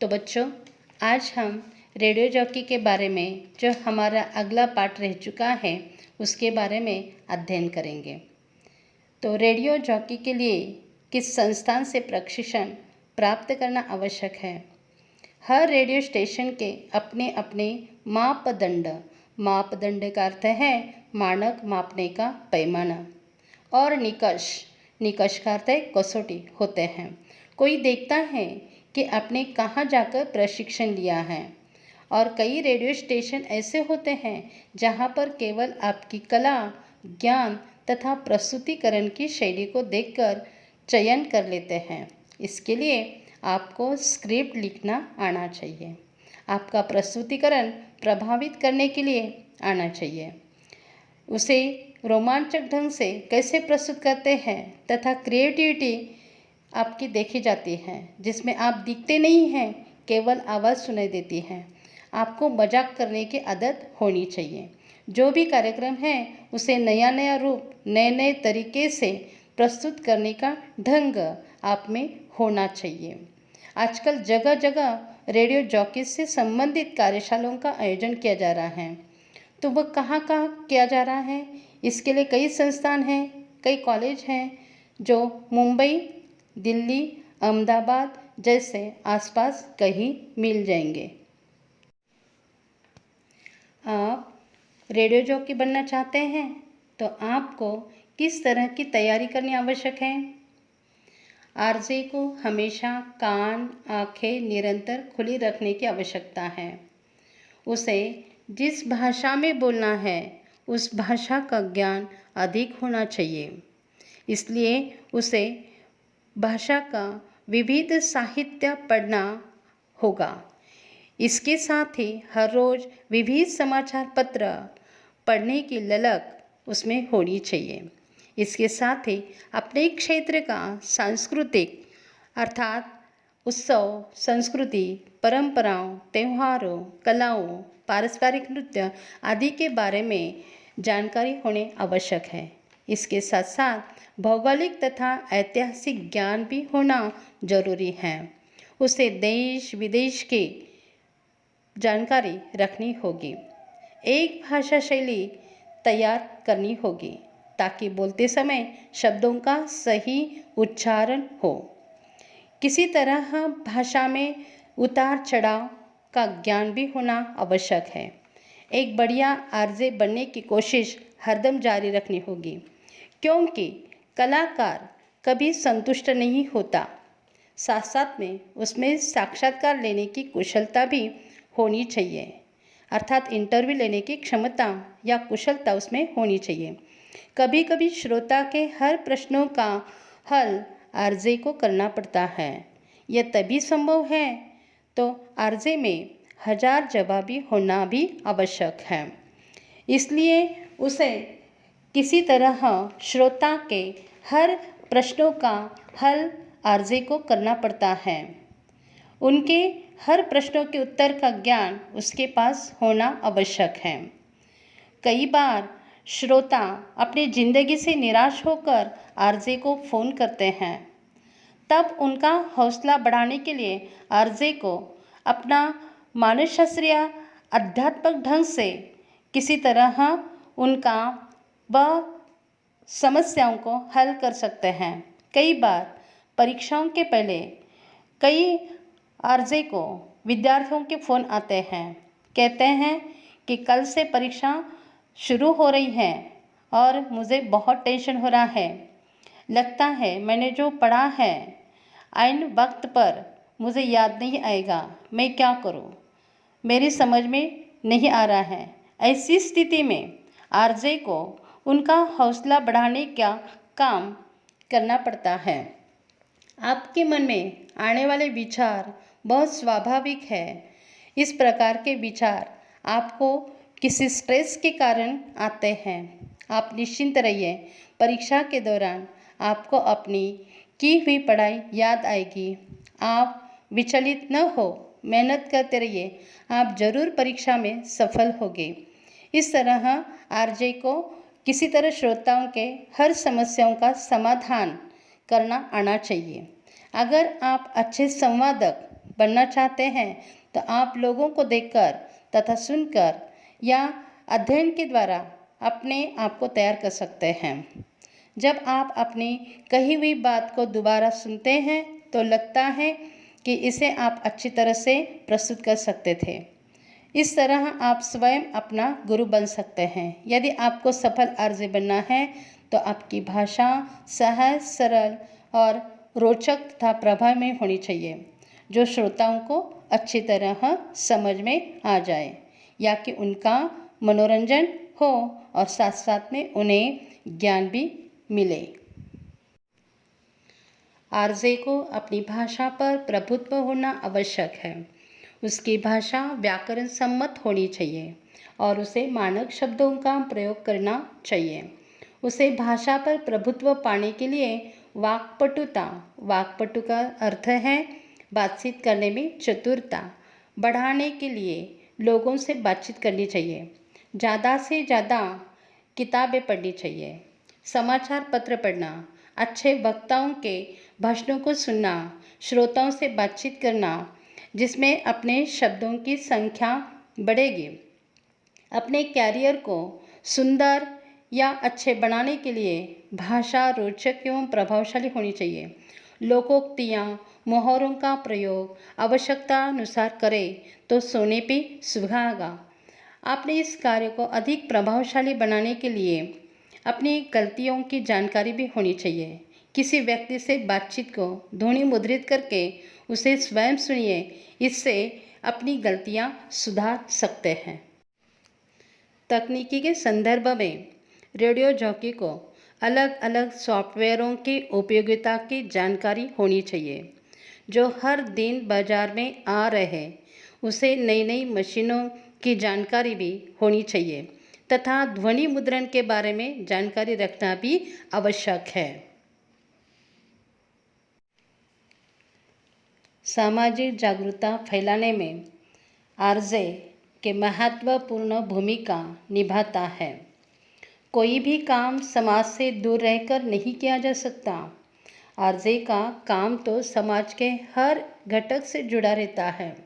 तो बच्चों, आज हम रेडियो जॉकी के बारे में, जो हमारा अगला पाठ रह चुका है, उसके बारे में अध्ययन करेंगे। तो रेडियो जॉकी के लिए किस संस्थान से प्रशिक्षण प्राप्त करना आवश्यक है? हर रेडियो स्टेशन के अपने अपने मापदंड का अर्थ है मानक, मापने का पैमाना, और निकष का अर्थ है कसौटी होते हैं। कोई देखता है कि आपने कहाँ जाकर प्रशिक्षण लिया है, और कई रेडियो स्टेशन ऐसे होते हैं जहाँ पर केवल आपकी कला, ज्ञान तथा प्रस्तुतिकरण की शैली को देखकर चयन कर लेते हैं। इसके लिए आपको स्क्रिप्ट लिखना आना चाहिए, आपका प्रस्तुतिकरण प्रभावित करने के लिए आना चाहिए, उसे रोमांचक ढंग से कैसे प्रस्तुत करते हैं तथा क्रिएटिविटी आपकी देखी जाती है, जिसमें आप दिखते नहीं हैं, केवल आवाज़ सुनाई देती है। आपको मजाक करने की आदत होनी चाहिए। जो भी कार्यक्रम है उसे नया रूप, नए तरीके से प्रस्तुत करने का ढंग आप में होना चाहिए। आजकल जगह जगह रेडियो जॉकीज से संबंधित कार्यशालाओं का आयोजन किया जा रहा है। तो वह कहाँ किया जा रहा है? इसके लिए कई संस्थान हैं, कई कॉलेज हैं जो मुंबई, दिल्ली, अहमदाबाद जैसे आसपास कहीं मिल जाएंगे। आप रेडियो जॉकी बनना चाहते हैं तो आपको किस तरह की तैयारी करनी आवश्यक है? आरजे को हमेशा कान, आंखें निरंतर खुली रखने की आवश्यकता है। उसे जिस भाषा में बोलना है उस भाषा का ज्ञान अधिक होना चाहिए। इसलिए उसे भाषा का विविध साहित्य पढ़ना होगा। इसके साथ ही हर रोज़ विविध समाचार पत्र पढ़ने की ललक उसमें होनी चाहिए। इसके साथ ही अपने क्षेत्र का सांस्कृतिक अर्थात उत्सव, संस्कृति, परंपराओं, त्योहारों, कलाओं, पारंपरिक नृत्य आदि के बारे में जानकारी होने आवश्यक है। इसके साथ साथ भौगोलिक तथा ऐतिहासिक ज्ञान भी होना जरूरी है। उसे देश विदेश की जानकारी रखनी होगी। एक भाषा शैली तैयार करनी होगी ताकि बोलते समय शब्दों का सही उच्चारण हो। किसी तरह भाषा में उतार चढ़ाव का ज्ञान भी होना आवश्यक है। एक बढ़िया आरजे बनने की कोशिश हरदम जारी रखनी होगी, क्योंकि कलाकार कभी संतुष्ट नहीं होता। साथ साथ में उसमें साक्षात्कार लेने की कुशलता भी होनी चाहिए, अर्थात इंटरव्यू लेने की क्षमता या कुशलता उसमें होनी चाहिए। कभी कभी श्रोता के हर प्रश्नों का हल आरजे को करना पड़ता है। यह तभी संभव है तो आरजे में 1000 जवाबी होना भी आवश्यक है। इसलिए उसे किसी तरह श्रोता के हर प्रश्नों का हल आरजे को करना पड़ता है। उनके हर प्रश्नों के उत्तर का ज्ञान उसके पास होना आवश्यक है। कई बार श्रोता अपनी ज़िंदगी से निराश होकर आरजे को फ़ोन करते हैं। तब उनका हौसला बढ़ाने के लिए आरजे को अपना मानसशास्त्रीय आध्यात्मिक ढंग से किसी तरह उनका वह समस्याओं को हल कर सकते हैं। कई बार परीक्षाओं के पहले कई आरजे को विद्यार्थियों के फ़ोन आते हैं, कहते हैं कि कल से परीक्षा शुरू हो रही है और मुझे बहुत टेंशन हो रहा है। लगता है मैंने जो पढ़ा है आइन वक्त पर मुझे याद नहीं आएगा, मैं क्या करूं? मेरी समझ में नहीं आ रहा है। ऐसी स्थिति में आरजे को उनका हौसला बढ़ाने का काम करना पड़ता है। आपके मन में आने वाले विचार बहुत स्वाभाविक है। इस प्रकार के विचार आपको किसी स्ट्रेस के कारण आते हैं। आप निश्चिंत रहिए, परीक्षा के दौरान आपको अपनी की हुई पढ़ाई याद आएगी। आप विचलित न हो, मेहनत करते रहिए, आप जरूर परीक्षा में सफल होंगे। इस तरह आरजे को किसी तरह श्रोताओं के हर समस्याओं का समाधान करना आना चाहिए। अगर आप अच्छे संवादक, बनना चाहते हैं तो आप लोगों को देखकर तथा सुनकर या अध्ययन के द्वारा अपने आप को तैयार कर सकते हैं। जब आप अपनी कही हुई बात को दोबारा सुनते हैं तो लगता है कि इसे आप अच्छी तरह से प्रस्तुत कर सकते थे। इस तरह आप स्वयं अपना गुरु बन सकते हैं। यदि आपको सफल आरजे बनना है तो आपकी भाषा सहज, सरल और रोचक तथा प्रभावमय होनी चाहिए, जो श्रोताओं को अच्छी तरह समझ में आ जाए या कि उनका मनोरंजन हो और साथ साथ में उन्हें ज्ञान भी मिले। आरजे को अपनी भाषा पर प्रभुत्व होना आवश्यक है। उसकी भाषा व्याकरण सम्मत होनी चाहिए और उसे मानक शब्दों का प्रयोग करना चाहिए। उसे भाषा पर प्रभुत्व पाने के लिए वाक्पटु का अर्थ है बातचीत करने में चतुरता बढ़ाने के लिए लोगों से बातचीत करनी चाहिए। ज़्यादा से ज़्यादा किताबें पढ़नी चाहिए, समाचार पत्र पढ़ना, अच्छे वक्ताओं के भाषणों को सुनना, श्रोताओं से बातचीत करना जिसमें अपने शब्दों की संख्या बढ़ेगी। अपने कैरियर को सुंदर या अच्छे बनाने के लिए भाषा रोचक एवं प्रभावशाली होनी चाहिए। लोकोक्तियाँ, मुहावरों का प्रयोग आवश्यकता अनुसार करें तो सोने पे सुहागा। आपने इस कार्य को अधिक प्रभावशाली बनाने के लिए अपनी गलतियों की जानकारी भी होनी चाहिए। किसी व्यक्ति से बातचीत को ध्वनि मुद्रित करके उसे स्वयं सुनिए, इससे अपनी गलतियां सुधार सकते हैं। तकनीकी के संदर्भ में रेडियो जॉकी को अलग अलग सॉफ्टवेयरों की उपयोगिता की जानकारी होनी चाहिए, जो हर दिन बाजार में आ रहे। उसे नई नई मशीनों की जानकारी भी होनी चाहिए तथा ध्वनि मुद्रण के बारे में जानकारी रखना भी आवश्यक है। सामाजिक जागरूकता फैलाने में आरजे के महत्वपूर्ण भूमिका निभाता है। कोई भी काम समाज से दूर रहकर नहीं किया जा सकता। आरजे का काम तो समाज के हर घटक से जुड़ा रहता है।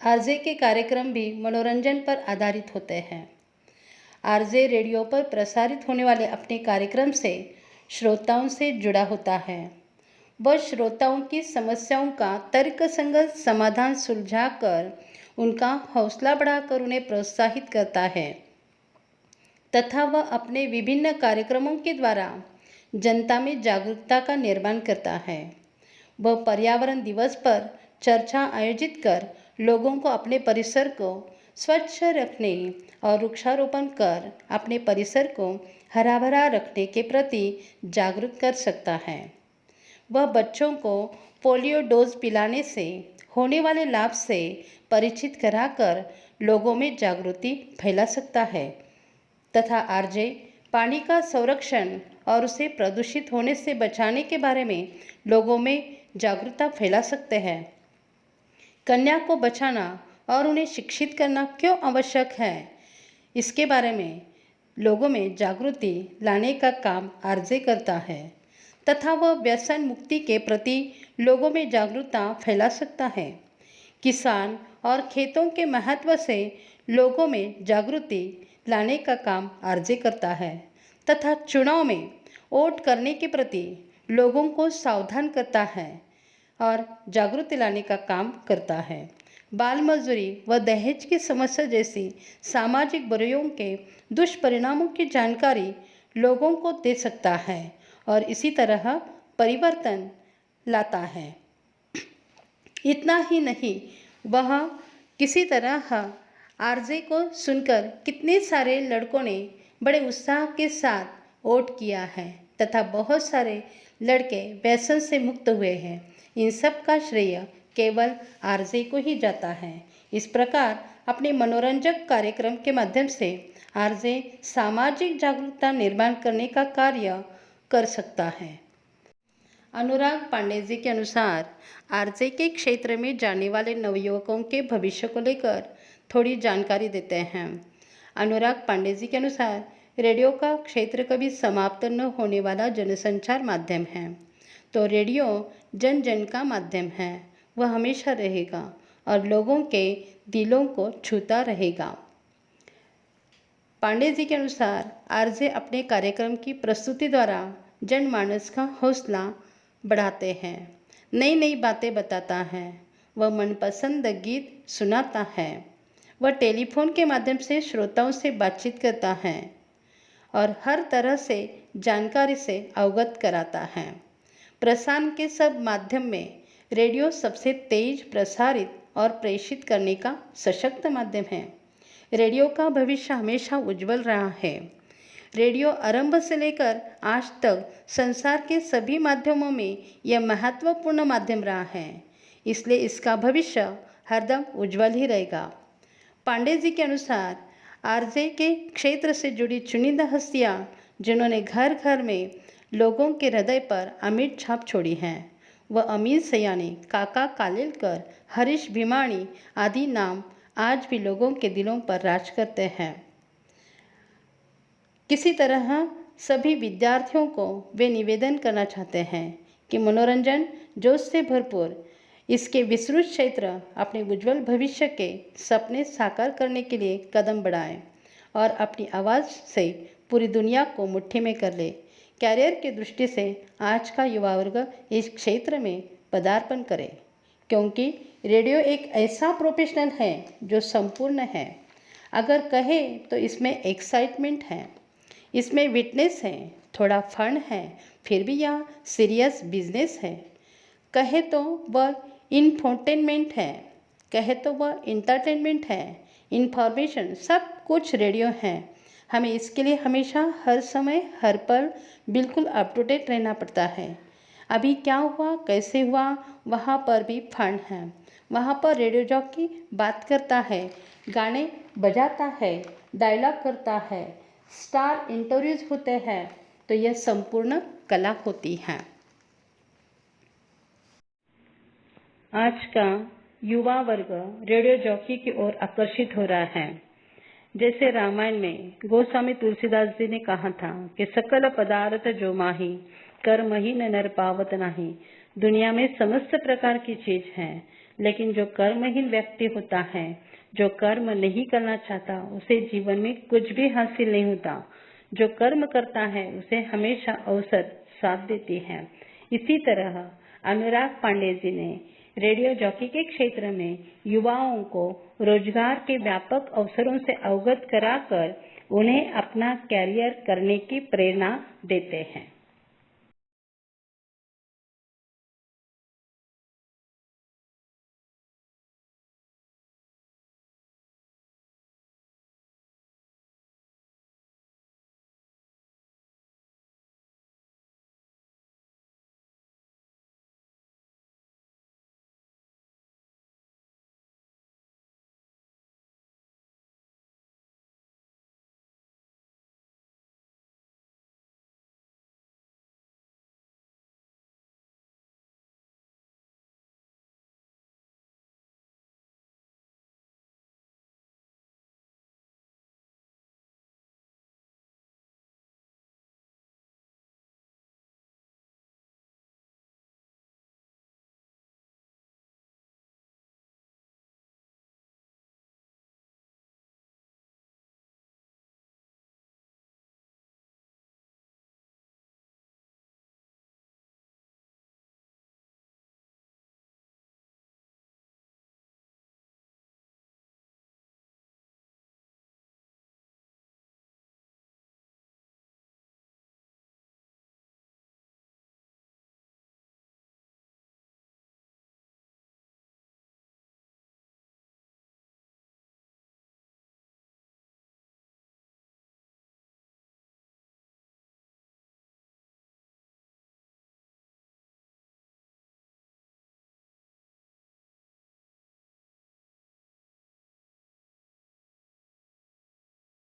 आरजे के कार्यक्रम भी मनोरंजन पर आधारित होते हैं। आरजे रेडियो पर प्रसारित होने वाले अपने कार्यक्रम से श्रोताओं से जुड़ा होता है। वह श्रोताओं की समस्याओं का तर्कसंगत समाधान सुलझाकर उनका हौसला बढ़ाकर उन्हें प्रोत्साहित करता है तथा वह अपने विभिन्न कार्यक्रमों के द्वारा जनता में जागरूकता का निर्माण करता है। वह पर्यावरण दिवस पर चर्चा आयोजित कर लोगों को अपने परिसर को स्वच्छ रखने और वृक्षारोपण कर अपने परिसर को हरा भरा रखने के प्रति जागरूक कर सकता है। वह बच्चों को पोलियो डोज पिलाने से होने वाले लाभ से परिचित कराकर लोगों में जागृति फैला सकता है तथा आरजे पानी का संरक्षण और उसे प्रदूषित होने से बचाने के बारे में लोगों में जागरूकता फैला सकते हैं। कन्या को बचाना और उन्हें शिक्षित करना क्यों आवश्यक है, इसके बारे में लोगों में जागृति लाने का काम आरजे करता है तथा वह व्यसन मुक्ति के प्रति लोगों में जागरूकता फैला सकता है। किसान और खेतों के महत्व से लोगों में जागृति लाने का काम आरजे करता है तथा चुनाव में वोट करने के प्रति लोगों को सावधान करता है और जागृति लाने का काम करता है। बाल मजदूरी व दहेज की समस्या जैसी सामाजिक बुराइयों के दुष्परिणामों की जानकारी लोगों को दे सकता है और इसी तरह परिवर्तन लाता है। इतना ही नहीं, वह किसी तरह आरजे को सुनकर कितने सारे लड़कों ने बड़े उत्साह के साथ वोट किया है तथा बहुत सारे लड़के व्यसन से मुक्त हुए हैं। इन सब का श्रेय केवल आरजे को ही जाता है। इस प्रकार अपने मनोरंजक कार्यक्रम के माध्यम से आरजे सामाजिक जागरूकता निर्माण करने का कार्य कर सकता है। अनुराग पांडे जी के अनुसार आरजे के क्षेत्र में जाने वाले नवयुवकों के भविष्य को लेकर थोड़ी जानकारी देते हैं। अनुराग पांडे जी के अनुसार रेडियो का क्षेत्र कभी समाप्त न होने वाला जनसंचार माध्यम है। तो रेडियो जन जन का माध्यम है। वह हमेशा रहेगा और लोगों के दिलों को छूता रहेगा। पांडे जी के अनुसार आरजे अपने कार्यक्रम की प्रस्तुति द्वारा जनमानस का हौसला बढ़ाते हैं, नई नई बातें बताता है, वह मनपसंद गीत सुनाता है, वह टेलीफोन के माध्यम से श्रोताओं से बातचीत करता है और हर तरह से जानकारी से अवगत कराता है। प्रसारण के सब माध्यम में रेडियो सबसे तेज प्रसारित और प्रेषित करने का सशक्त माध्यम है। रेडियो का भविष्य हमेशा उज्जवल रहा है। रेडियो आरंभ से लेकर आज तक संसार के सभी माध्यमों में यह महत्वपूर्ण माध्यम रहा है, इसलिए इसका भविष्य हरदम उज्जवल ही रहेगा। पांडे जी के अनुसार आरजे के क्षेत्र से जुड़ी चुनिंदा हस्तियाँ जिन्होंने घर घर में लोगों के हृदय पर अमिट छाप छोड़ी हैं, वह अमीर सयानी, काका कालेलकर, हरीश भीमाणी आदि नाम आज भी लोगों के दिलों पर राज करते हैं। किसी तरह सभी विद्यार्थियों को वे निवेदन करना चाहते हैं कि मनोरंजन जोश से भरपूर इसके विस्तृत क्षेत्र अपने उज्जवल भविष्य के सपने साकार करने के लिए कदम बढ़ाएं और अपनी आवाज़ से पूरी दुनिया को मुट्ठी में कर ले। कैरियर की दृष्टि से आज का युवा वर्ग इस क्षेत्र में पदार्पण करे, क्योंकि रेडियो एक ऐसा प्रोफेशनल है जो संपूर्ण है। अगर कहे तो इसमें एक्साइटमेंट है, इसमें विटनेस है, थोड़ा फन है, फिर भी यह सीरियस बिजनेस है। कहे तो वह इन्फोटेनमेंट है, कहे तो वह इंटरटेनमेंट है, इंफॉर्मेशन सब कुछ रेडियो है। हमें इसके लिए हमेशा हर समय हर पल बिल्कुल अप टू डेट रहना पड़ता है। अभी क्या हुआ, कैसे हुआ, वहाँ पर भी फन है। वहाँ पर रेडियो जॉकी बात करता है, गाने बजाता है, डायलॉग करता है, स्टार इंटरव्यूज होते हैं, तो यह संपूर्ण कला होती है। आज का युवा वर्ग रेडियो जॉकी की ओर आकर्षित हो रहा है। जैसे रामायण में गोस्वामी तुलसीदास जी ने कहा था कि सकल पदार्थ जो माही कर्महीन नर पावत नाही। दुनिया में समस्त प्रकार की चीज है, लेकिन जो कर्महीन व्यक्ति होता है, जो कर्म नहीं करना चाहता, उसे जीवन में कुछ भी हासिल नहीं होता। जो कर्म करता है उसे हमेशा अवसर साथ देती है। इसी तरह अनुराग पांडे जी ने रेडियो जॉकी के क्षेत्र में युवाओं को रोजगार के व्यापक अवसरों से अवगत कराकर उन्हें अपना कैरियर करने की प्रेरणा देते हैं।